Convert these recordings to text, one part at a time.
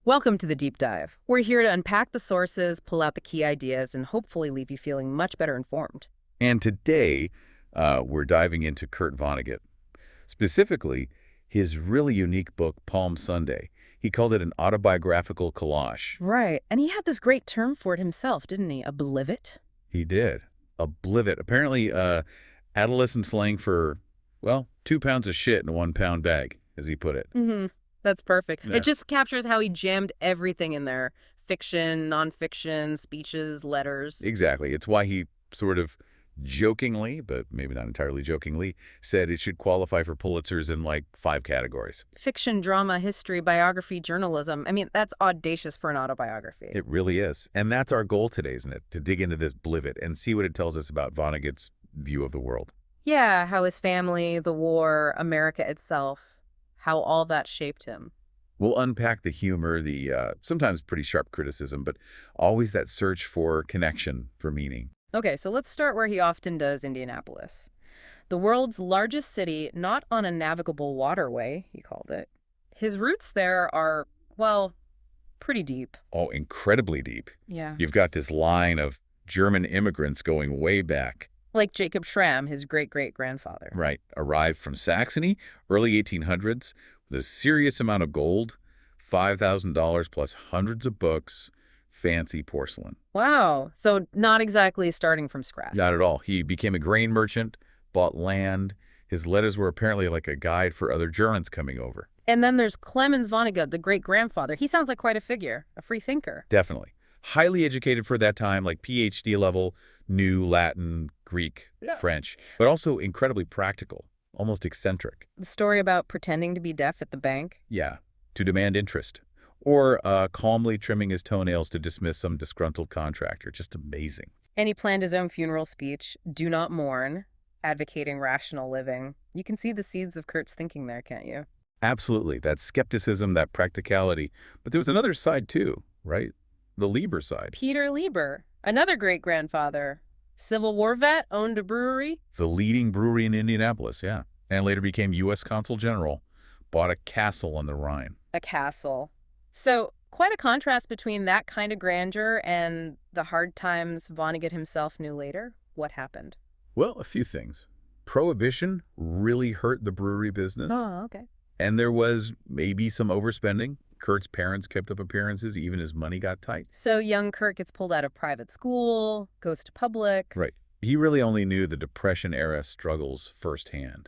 Welcome to the deep dive. We're here to unpack the sources, pull out the key ideas, and hopefully leave you feeling much better informed. And today, we're diving into Kurt Vonnegut, specifically his really unique book, Palm Sunday. He called it an autobiographical collage. Right, and he had this great term for it himself, didn't he? Obliviate? He did. Obliviate. Apparently, adolescent slang for, well, 2 pounds of shit in a 1-pound bag, as he put it. Mm-hmm. That's perfect. Yeah. It just captures how he jammed everything in there. Fiction, nonfiction, speeches, letters. Exactly. It's why he sort of jokingly, but maybe not entirely jokingly, said it should qualify for Pulitzers in like 5 categories. Fiction, drama, history, biography, journalism. I mean, that's audacious for an autobiography. It really is. And that's our goal today, isn't it? To dig into this blivet and see what it tells us about Vonnegut's view of the world. Yeah, how his family, the war, America itself, how all that shaped him. We'll unpack the humor, the sometimes pretty sharp criticism, but always that search for connection, for meaning. Okay, so let's start where he often does, Indianapolis. The world's largest city, not on a navigable waterway, he called it. His roots there are, well, pretty deep. Oh, incredibly deep. Yeah. You've got this line of German immigrants going way back. Like Jacob Schramm, his great-great-grandfather. Right. Arrived from Saxony, early 1800s, with a serious amount of gold, $5,000 plus hundreds of books, fancy porcelain. Wow, so not exactly starting from scratch. Not at all. He became a grain merchant, bought land. His letters were apparently like a guide for other Germans coming over. And then there's Clemens Vonnegut, the great-grandfather. He sounds like quite a figure, a free thinker. Definitely. Highly educated for that time, like PhD level, knew Latin, Greek, Yeah. French, but also incredibly practical, almost eccentric. The story about pretending to be deaf at the bank. Yeah, to demand interest. Or calmly trimming his toenails to dismiss some disgruntled contractor. Just amazing. And he planned his own funeral speech, Do Not Mourn, advocating rational living. You can see the seeds of Kurt's thinking there, can't you? Absolutely. That skepticism, that practicality. But there was another side too, right? The Lieber side. Peter Lieber, another great-grandfather. Civil War vet, owned a brewery. The leading brewery in Indianapolis, yeah. And later became U.S. Consul General. Bought a castle on the Rhine. A castle. So, quite a contrast between that kind of grandeur and the hard times Vonnegut himself knew later. What happened? Well, a few things. Prohibition really hurt the brewery business. Oh, okay. And there was maybe some overspending. Kurt's parents kept up appearances, even his money got tight. So young Kurt gets pulled out of private school, goes to public. Right. He really only knew the Depression-era struggles firsthand.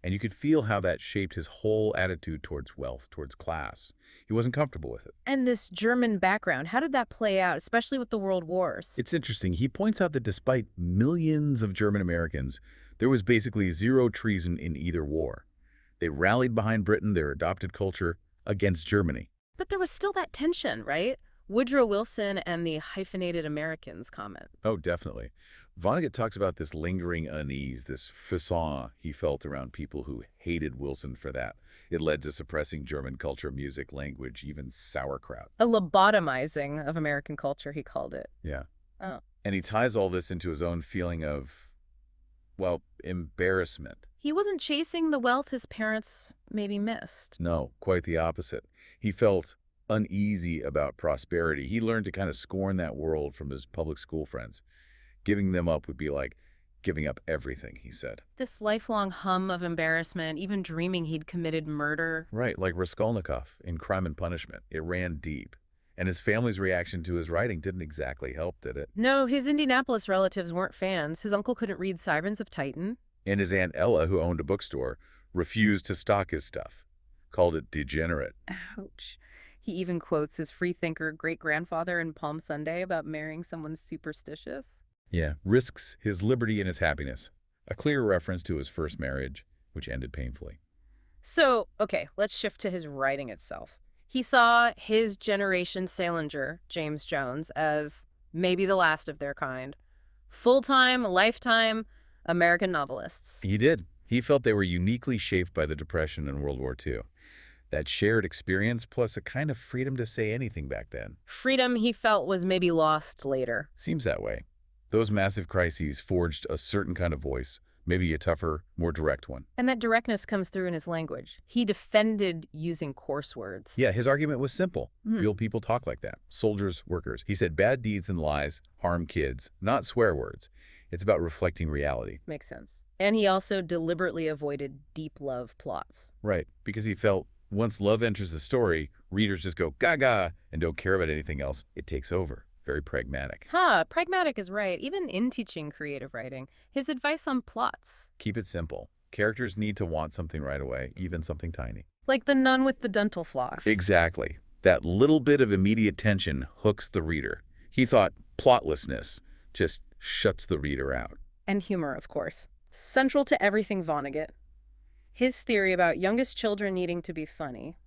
And you could feel how that shaped his whole attitude towards wealth, towards class. He wasn't comfortable with it. And this German background, how did that play out, especially with the World Wars? It's interesting. He points out that despite millions of German Americans, there was basically zero treason in either war. They rallied behind Britain, their adopted culture, against Germany. But there was still that tension, right? Woodrow Wilson and the hyphenated Americans comment. Oh, definitely. Vonnegut talks about this lingering unease, this frisson he felt around people who hated Wilson for that. It led to suppressing German culture, music, language, even sauerkraut. A lobotomizing of American culture, he called it. Yeah. Oh. And he ties all this into his own feeling of, well, embarrassment. He wasn't chasing the wealth his parents maybe missed. No, quite the opposite. He felt uneasy about prosperity. He learned to kind of scorn that world from his public school friends. Giving them up would be like giving up everything, he said. This lifelong hum of embarrassment, even dreaming he'd committed murder. Right, like Raskolnikov in Crime and Punishment. It ran deep. And his family's reaction to his writing didn't exactly help, did it? No, his Indianapolis relatives weren't fans. His uncle couldn't read Sirens of Titan. And his Aunt Ella, who owned a bookstore, refused to stock his stuff, called it degenerate. Ouch. He even quotes his freethinker great-grandfather in Palm Sunday about marrying someone superstitious. Yeah, risks his liberty and his happiness. A clear reference to his first marriage, which ended painfully. So, okay, let's shift to his writing itself. He saw his generation Salinger, James Jones, as maybe the last of their kind. Full-time, lifetime American novelists. He did. He felt they were uniquely shaped by the Depression and World War II. That shared experience plus a kind of freedom to say anything back then. Freedom he felt was maybe lost later. Seems that way. Those massive crises forged a certain kind of voice, maybe a tougher, more direct one. And that directness comes through in his language. He defended using coarse words. Yeah, his argument was simple. Real people talk like that. Soldiers, workers. He said bad deeds and lies harm kids, not swear words. It's about reflecting reality. Makes sense. And he also deliberately avoided deep love plots. Right, because he felt once love enters the story, readers just go gaga and don't care about anything else. It takes over. Very pragmatic. Pragmatic is right, even in teaching creative writing. His advice on plots. Keep it simple. Characters need to want something right away, even something tiny. Like the nun with the dental floss. Exactly. That little bit of immediate tension hooks the reader. He thought plotlessness just shuts the reader out. And humor, of course. Central to everything Vonnegut. His theory about youngest children needing to be funny.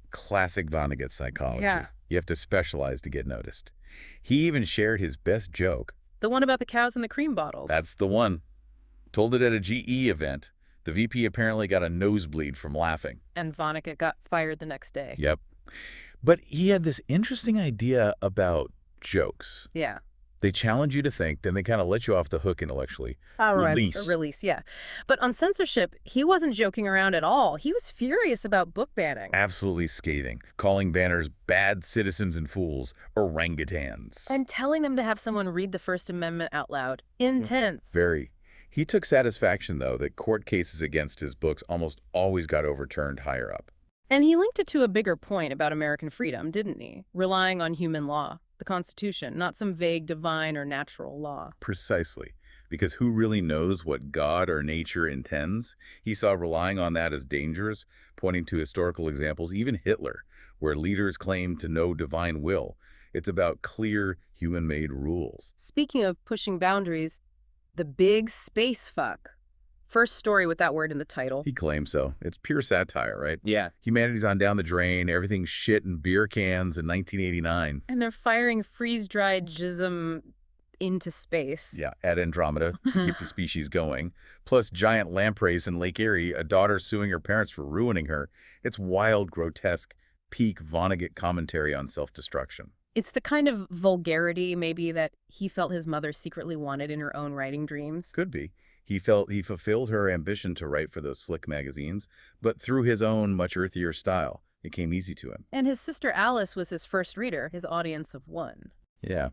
Classic Vonnegut psychology. Yeah. You have to specialize to get noticed. He even shared his best joke. The one about the cows and the cream bottles. That's the one. Told it at a GE event. The VP apparently got a nosebleed from laughing. And Vonnegut got fired the next day. Yep. But he had this interesting idea about jokes. Yeah. They challenge you to think, then they kind of let you off the hook intellectually. Release, yeah. But on censorship, he wasn't joking around at all. He was furious about book banning. Absolutely scathing, calling banners bad citizens and fools, orangutans. And telling them to have someone read the First Amendment out loud. Intense. Very. He took satisfaction, though, that court cases against his books almost always got overturned higher up. And he linked it to a bigger point about American freedom, didn't he? Relying on human law. The Constitution, not some vague divine or natural law. Precisely. Because who really knows what God or nature intends? He saw relying on that as dangerous, pointing to historical examples, even Hitler, where leaders claim to know divine will. It's about clear, human-made rules. Speaking of pushing boundaries, the big space fuck. First story with that word in the title. He claims so. It's pure satire, right? Yeah. Humanity's on down the drain, everything's shit in beer cans in 1989. And they're firing freeze-dried jism into space. Yeah, at Andromeda to keep the species going. Plus giant lampreys in Lake Erie, a daughter suing her parents for ruining her. It's wild, grotesque, peak Vonnegut commentary on self-destruction. It's the kind of vulgarity, maybe, that he felt his mother secretly wanted in her own writing dreams. Could be. He felt he fulfilled her ambition to write for those slick magazines, but through his own much earthier style, it came easy to him. And his sister Alice was his first reader, his audience of one. Yeah.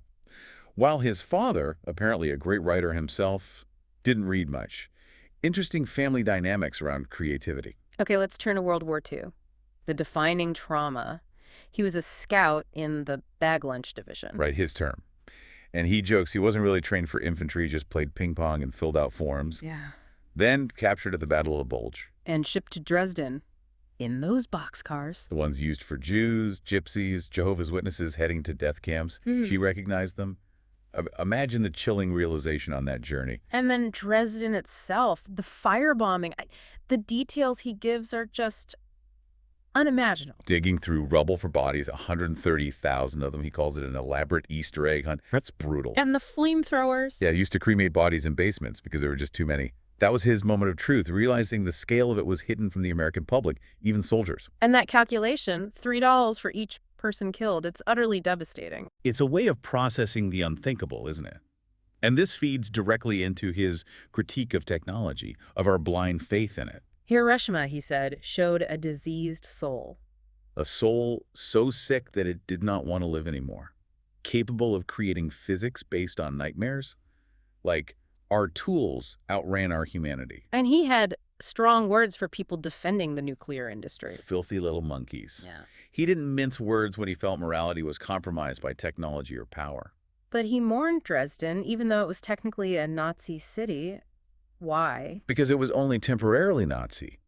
While his father, apparently a great writer himself, didn't read much. Interesting family dynamics around creativity. Okay, let's turn to World War II. The defining trauma. He was a scout in the bag lunch division. Right, his term. And he jokes he wasn't really trained for infantry, just played ping pong and filled out forms. Yeah. Then captured at the Battle of the Bulge. And shipped to Dresden in those boxcars. The ones used for Jews, gypsies, Jehovah's Witnesses heading to death camps. She recognized them. Imagine the chilling realization on that journey. And then Dresden itself, the firebombing, the details he gives are just unimaginable. Digging through rubble for bodies, 130,000 of them. He calls it an elaborate Easter egg hunt. That's brutal. And the flamethrowers. Yeah, used to cremate bodies in basements because there were just too many. That was his moment of truth, realizing the scale of it was hidden from the American public, even soldiers. And that calculation, $3 for each person killed, it's utterly devastating. It's a way of processing the unthinkable, isn't it? And this feeds directly into his critique of technology, of our blind faith in it. Hiroshima, he said, showed a diseased soul. A soul so sick that it did not want to live anymore. Capable of creating physics based on nightmares? Like, our tools outran our humanity. And he had strong words for people defending the nuclear industry. Filthy little monkeys. Yeah. He didn't mince words when he felt morality was compromised by technology or power. But he mourned Dresden, even though it was technically a Nazi city. Why? Because it was only temporarily Nazi.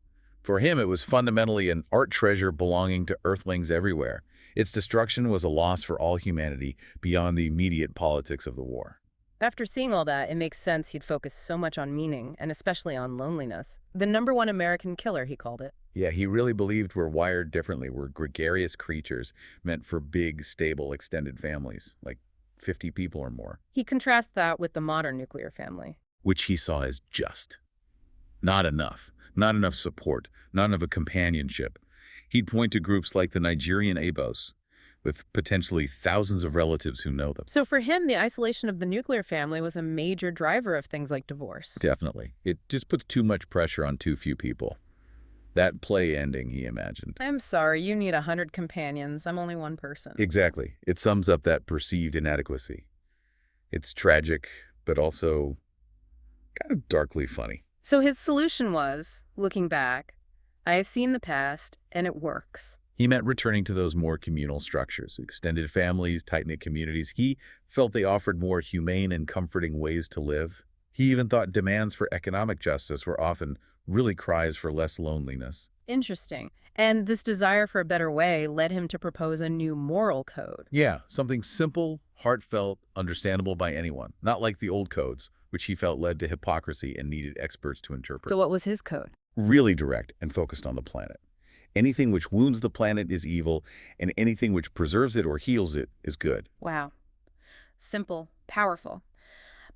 For him, it was fundamentally an art treasure belonging to earthlings everywhere. Its destruction was a loss for all humanity beyond the immediate politics of the war. After seeing all that, it makes sense he'd focus so much on meaning, and especially on loneliness. The #1 American killer, he called it. Yeah, he really believed we're wired differently. We're gregarious creatures meant for big, stable, extended families, like 50 people or more. He contrasts that with the modern nuclear family. Which he saw as just. Not enough. Not enough support. Not enough of companionship. He'd point to groups like the Nigerian Abos, with potentially thousands of relatives who know them. So for him, the isolation of the nuclear family was a major driver of things like divorce. Definitely. It just puts too much pressure on too few people. That play ending, he imagined. I'm sorry, you need 100 companions. I'm only one person. Exactly. It sums up that perceived inadequacy. It's tragic, but also kind of darkly funny. So his solution was, looking back, I have seen the past, and it works. He meant returning to those more communal structures, extended families, tight-knit communities. He felt they offered more humane and comforting ways to live. He even thought demands for economic justice were often really cries for less loneliness. Interesting. And this desire for a better way led him to propose a new moral code. Yeah, something simple, heartfelt, understandable by anyone, not like the old codes, which he felt led to hypocrisy and needed experts to interpret. So what was his code? Really direct and focused on the planet. Anything which wounds the planet is evil, and anything which preserves it or heals it is good. Wow. Simple, powerful.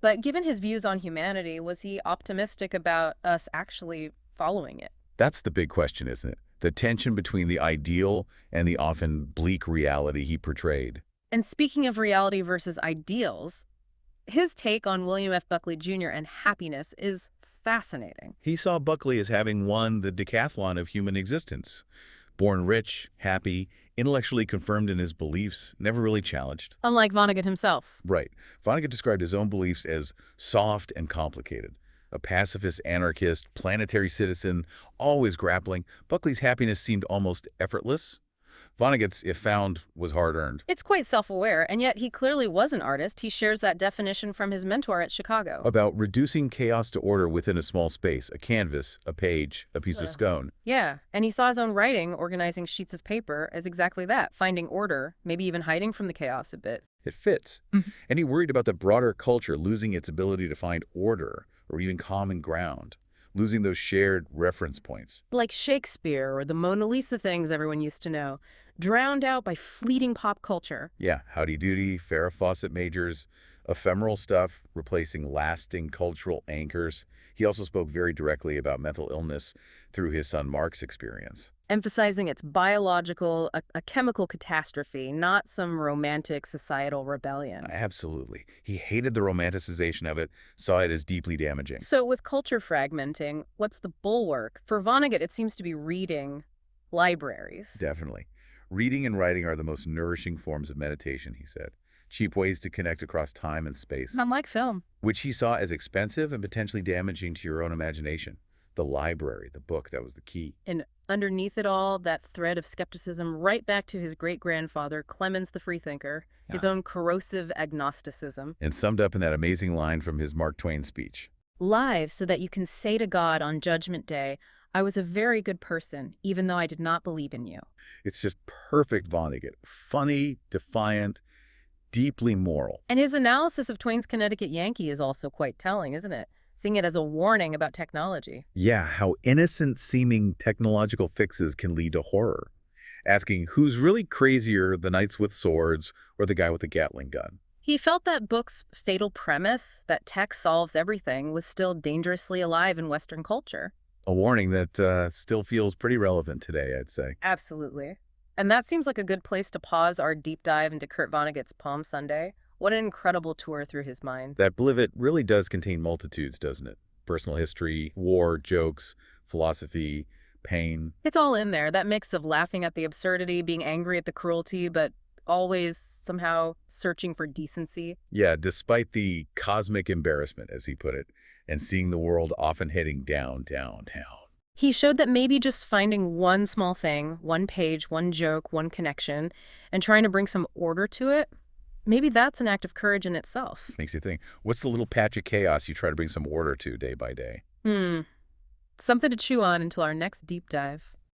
But given his views on humanity, was he optimistic about us actually following it? That's the big question, isn't it? The tension between the ideal and the often bleak reality he portrayed. And speaking of reality versus ideals, his take on William F. Buckley Jr. and happiness is fascinating. He saw Buckley as having won the decathlon of human existence. Born rich, happy, intellectually confirmed in his beliefs, never really challenged. Unlike Vonnegut himself. Right. Vonnegut described his own beliefs as soft and complicated. A pacifist, anarchist, planetary citizen, always grappling. Buckley's happiness seemed almost effortless. Vonnegut's, if found, was hard-earned. It's quite self-aware, and yet he clearly was an artist. He shares that definition from his mentor at Chicago. About reducing chaos to order within a small space, a canvas, a page, a piece of scone. Yeah, and he saw his own writing, organizing sheets of paper, as exactly that, finding order, maybe even hiding from the chaos a bit. It fits. And he worried about the broader culture losing its ability to find order or even common ground, losing those shared reference points. Like Shakespeare or the Mona Lisa things everyone used to know, drowned out by fleeting pop culture. Yeah, Howdy Doody, Farrah Fawcett Majors, ephemeral stuff replacing lasting cultural anchors. He also spoke very directly about mental illness through his son Mark's experience. Emphasizing it's biological, a chemical catastrophe, not some romantic societal rebellion. Absolutely. He hated the romanticization of it, saw it as deeply damaging. So with culture fragmenting, what's the bulwark? For Vonnegut, it seems to be reading, libraries. Definitely. Reading and writing are the most nourishing forms of meditation, he said. Cheap ways to connect across time and space. Unlike film. Which he saw as expensive and potentially damaging to your own imagination. The library, the book, that was the key. And underneath it all, that thread of skepticism right back to his great-grandfather, Clemens the Freethinker, his own corrosive agnosticism. And summed up in that amazing line from his Mark Twain speech. Live so that you can say to God on Judgment Day, I was a very good person, even though I did not believe in you. It's just perfect Vonnegut. Funny, defiant, deeply moral. And his analysis of Twain's Connecticut Yankee is also quite telling, isn't it? Seeing it as a warning about technology. Yeah, how innocent-seeming technological fixes can lead to horror. Asking who's really crazier, the knights with swords or the guy with the Gatling gun? He felt that book's fatal premise, that tech solves everything, was still dangerously alive in Western culture. A warning that still feels pretty relevant today, I'd say. Absolutely. And that seems like a good place to pause our deep dive into Kurt Vonnegut's Palm Sunday. What an incredible tour through his mind. That blivet really does contain multitudes, doesn't it? Personal history, war, jokes, philosophy, pain. It's all in there, that mix of laughing at the absurdity, being angry at the cruelty, but always somehow searching for decency. Yeah, despite the cosmic embarrassment, as he put it, and seeing the world often heading down, down, down. He showed that maybe just finding one small thing, one page, one joke, one connection, and trying to bring some order to it, maybe that's an act of courage in itself. Makes you think, what's the little patch of chaos you try to bring some order to day by day? Something to chew on until our next deep dive.